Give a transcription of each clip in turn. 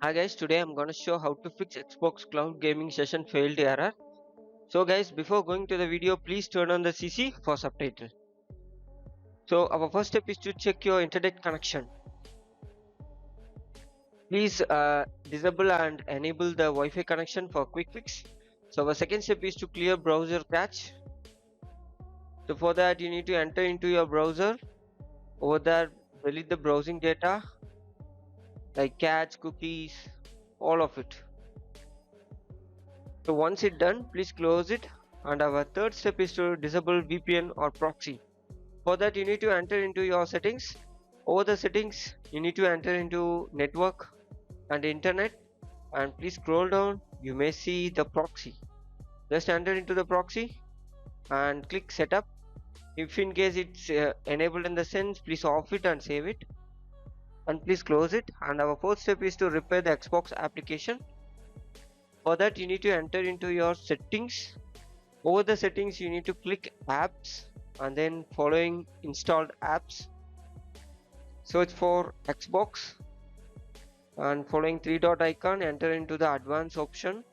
Hi guys, today I'm gonna show how to fix Xbox Cloud Gaming Session failed error. So guys, before going to the video, please turn on the CC for subtitle. So our first step is to check your internet connection. Please disable and enable the Wi-Fi connection for quick fix. So our second step is to clear browser cache. So for that you need to enter into your browser. Over there, delete the browsing data like cache, cookies, all of it. So once it's done, please close it. And our third step is to disable VPN or proxy. For that you need to enter into your settings. Over the settings you need to enter into network and internet, and please scroll down. You may see the proxy. Just enter into the proxy and click setup. If in case it's enabled in the sense, please off it and save it, and please close it. And our fourth step is to repair the Xbox application. For that you need to enter into your settings. Over the settings you need to click apps and then following installed apps. Search for Xbox and following three dot icon, enter into the advanced option.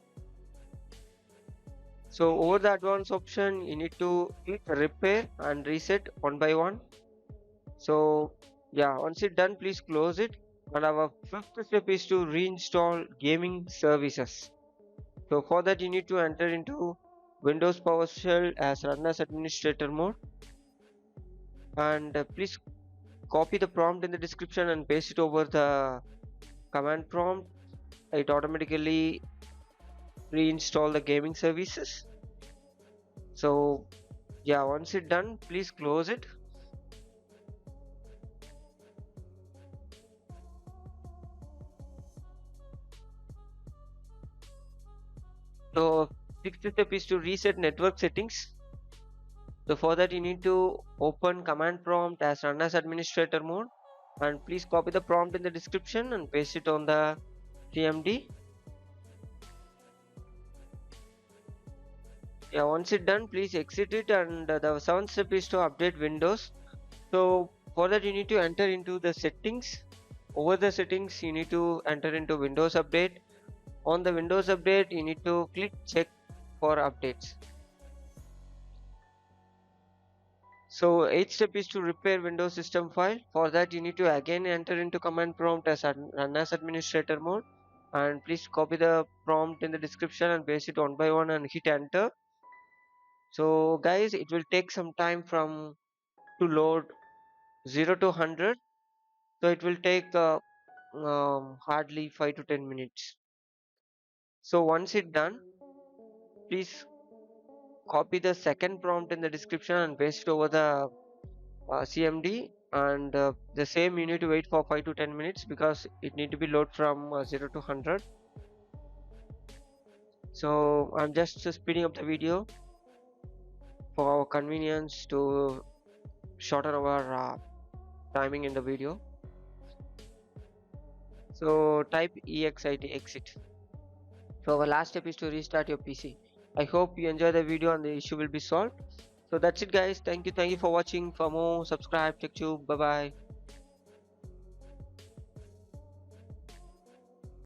So over the advanced option you need to click repair and reset one by one. So yeah, once it's done, please close it. And our fifth step is to reinstall gaming services. So for that you need to enter into Windows PowerShell as run as administrator mode, and please copy the prompt in the description and paste it over the command prompt. It automatically reinstall the gaming services. So yeah, once it's done, please close it. So sixth step is to reset network settings. So for that you need to open command prompt as run as administrator mode, and please copy the prompt in the description and paste it on the CMD. Yeah, once it's done, please exit it. And the seventh step is to update Windows. So for that you need to enter into the settings. Over the settings you need to enter into Windows Update. On the Windows Update you need to click check for updates. So eighth step is to repair Windows system file. For that you need to again enter into command prompt as run as administrator mode, and please copy the prompt in the description and paste it one by one and hit enter. So guys, it will take some time from to load 0 to 100. So it will take hardly 5 to 10 minutes. So once it's done, please copy the second prompt in the description and paste it over the CMD, and the same you need to wait for 5 to 10 minutes because it need to be load from 0 to 100. So I'm just speeding up the video for our convenience to shorten our timing in the video. So type exit exit. So our last step is to restart your PC. I hope you enjoy the video and the issue will be solved. So that's it guys. Thank you for watching. For more, subscribe, TechTube. Bye bye.